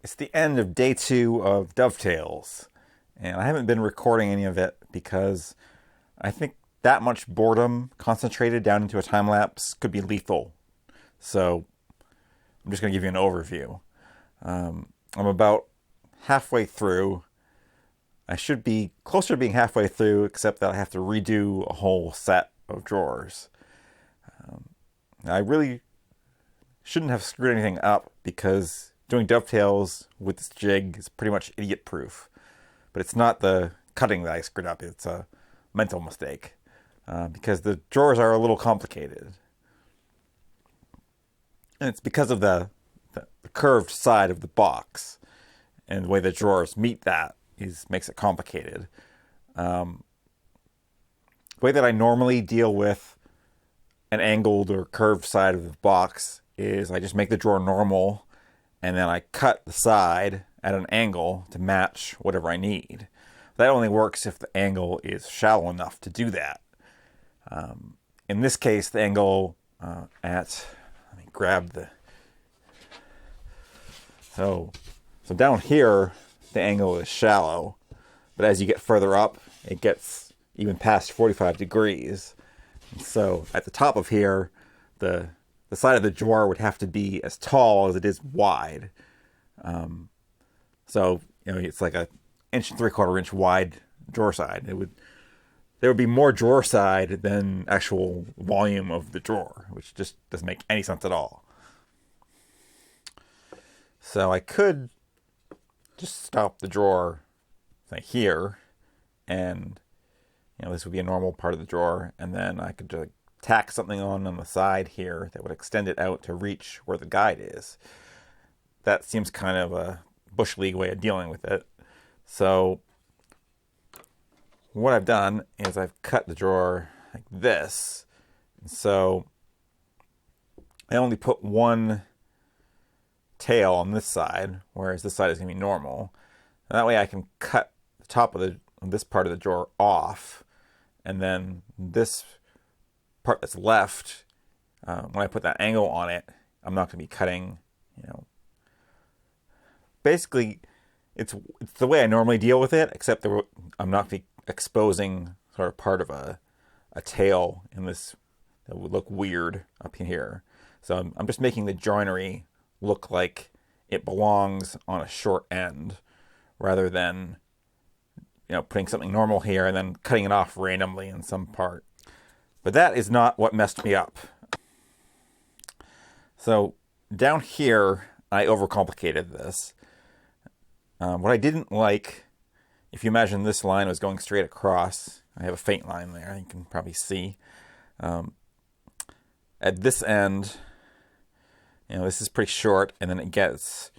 It's the end of day 2 of Dovetails, and I haven't been recording any of it because I think that much boredom concentrated down into a time lapse could be lethal. So I'm just going to give you an overview. I'm about halfway through. I should be closer to being halfway through, except that I have to redo a whole set of drawers. I really shouldn't have screwed anything up because doing dovetails with this jig is pretty much idiot proof. But it's not the cutting that I screwed up, it's a mental mistake. Because the drawers are a little complicated. And it's because of the curved side of the box. And the way the drawers meet that makes it complicated. The way that I normally deal with an angled or curved side of the box is I just make the drawer normal, and then I cut the side at an angle to match whatever I need. That only works if the angle is shallow enough to do that. In this case, the angle let me grab the... So down here, the angle is shallow, but as you get further up, it gets even past 45 degrees. And so at the top of here, the side of the drawer would have to be as tall as it is wide. So it's like 1.75 inch wide drawer side. There would be more drawer side than actual volume of the drawer, which just doesn't make any sense at all. So I could just stop the drawer like here, and this would be a normal part of the drawer, and then I could just tack something on the side here that would extend it out to reach where the guide is. That seems kind of a bush league way of dealing with it. So what I've done is I've cut the drawer like this. And so I only put one tail on this side, whereas this side is going to be normal. And that way I can cut the top of this part of the drawer off, and then this part that's left, when I put that angle on it, I'm not going to be cutting, Basically, it's the way I normally deal with it, except I'm not exposing sort of part of a tail in this that would look weird up in here. So I'm just making the joinery look like it belongs on a short end, rather than putting something normal here and then cutting it off randomly in some part. But that is not what messed me up. So down here, I overcomplicated this. What I didn't like, if you imagine this line was going straight across, I have a faint line there, you can probably see. At this end, this is pretty short, and then it gets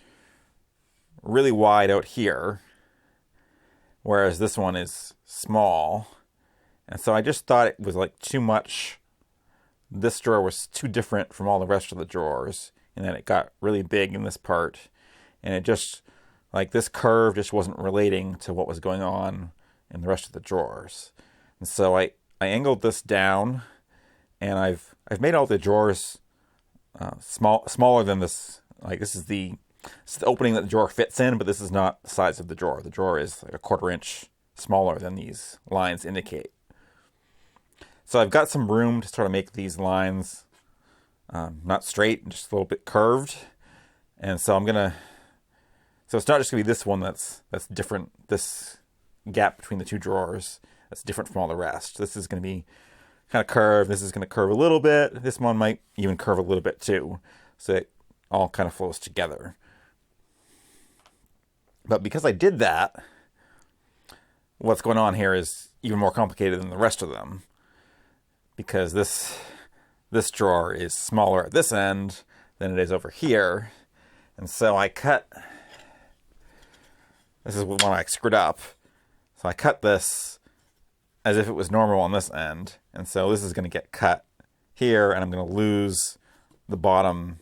really wide out here, whereas this one is small. And so I just thought it was like too much. This drawer was too different from all the rest of the drawers, and then it got really big in this part, and it just, like, this curve just wasn't relating to what was going on in the rest of the drawers. And so I angled this down, and I've made all the drawers smaller than this. Like, this is the opening that the drawer fits in, but this is not the size of the drawer. The drawer is like 1/4 inch smaller than these lines indicate. So I've got some room to sort of make these lines not straight, just a little bit curved. And so so it's not just going to be this one that's different, this gap between the two drawers that's different from all the rest. This is going to be kind of curved. This is going to curve a little bit. This one might even curve a little bit too. So it all kind of flows together. But because I did that, what's going on here is even more complicated than the rest of them. Because this drawer is smaller at this end than it is over here. And so this is one I screwed up. So I cut this as if it was normal on this end. And so this is going to get cut here, and I'm going to lose the bottom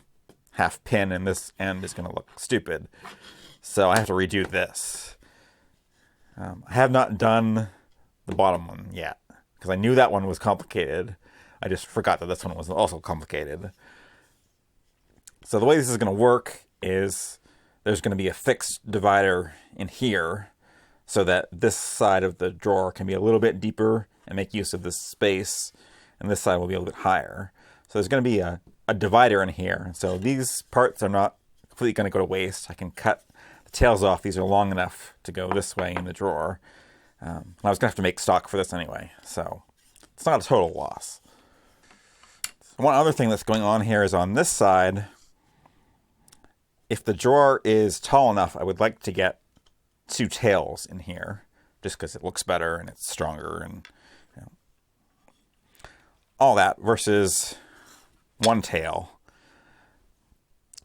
half pin, and this end is going to look stupid. So I have to redo this. I have not done the bottom one yet, because I knew that one was complicated. I just forgot that this one was also complicated. So the way this is going to work is there's going to be a fixed divider in here so that this side of the drawer can be a little bit deeper and make use of this space, and this side will be a little bit higher. So there's going to be a divider in here. So these parts are not completely going to go to waste. I can cut the tails off. These are long enough to go this way in the drawer. I was going to have to make stock for this anyway, so it's not a total loss. One other thing that's going on here is on this side, if the drawer is tall enough, I would like to get 2 tails in here, just because it looks better and it's stronger and all that, versus 1 tail.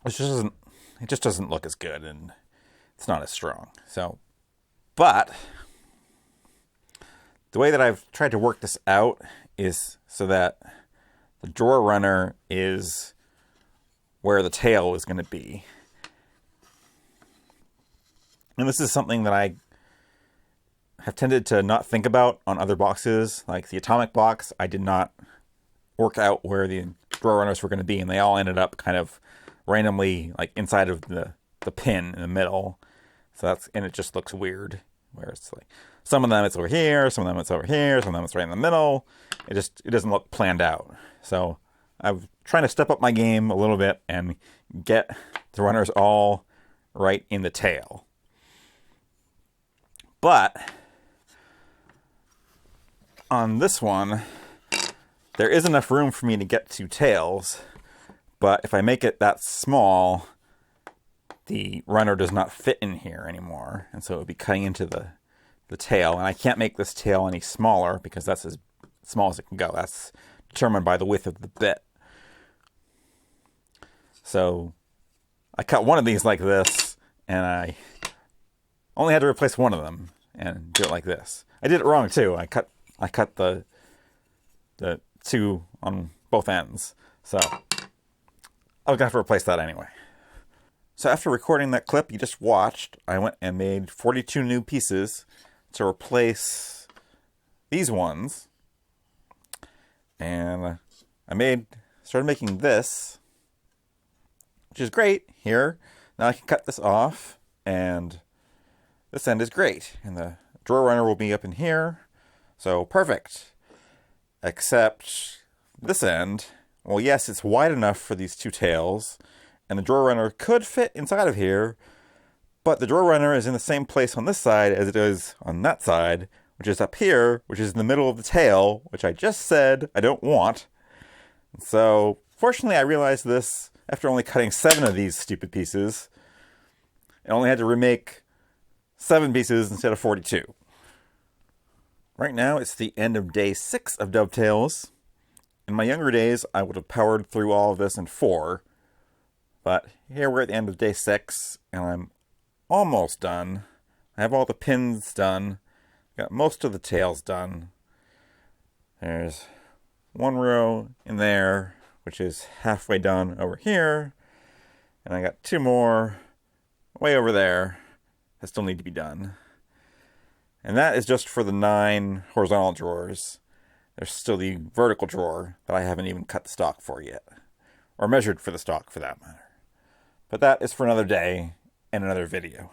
It just doesn't look as good and it's not as strong. So, but the way that I've tried to work this out is so that the drawer runner is where the tail is going to be. And this is something that I have tended to not think about on other boxes. Like the Atomic box, I did not work out where the drawer runners were going to be, and they all ended up kind of randomly like inside of the pin in the middle. So and it just looks weird, where it's like some of them it's over here, some of them it's over here, some of them it's right in the middle. It doesn't look planned out. So I'm trying to step up my game a little bit and get the runners all right in the tail. But on this one, there is enough room for me to get 2 tails, but if I make it that small, the runner does not fit in here anymore, and so it would be cutting into the tail, and I can't make this tail any smaller because that's as small as it can go. That's determined by the width of the bit. So I cut one of these like this, and I only had to replace one of them and do it like this. I did it wrong too. I cut the 2 on both ends. So I was gonna have to replace that anyway. So after recording that clip you just watched, I went and made 42 new pieces to replace these ones. And I started making this, which is great here. Now I can cut this off, and this end is great. And the drawer runner will be up in here. So perfect. Except this end, well, yes, it's wide enough for these 2 tails, and the drawer runner could fit inside of here, but the drawer runner is in the same place on this side as it is on that side, which is up here, which is in the middle of the tail, which I just said I don't want. So, fortunately, I realized this after only cutting 7 of these stupid pieces. I only had to remake 7 pieces instead of 42. Right now, it's the end of day 6 of dovetails. In my younger days, I would have powered through all of this in 4. But here we're at the end of day 6, and I'm almost done. I have all the pins done. Got most of the tails done. There's 1 row in there, which is halfway done over here. And I got 2 more way over there that still need to be done. And that is just for the 9 horizontal drawers. There's still the vertical drawer that I haven't even cut the stock for yet. Or measured for the stock, for that matter. But that is for another day and another video.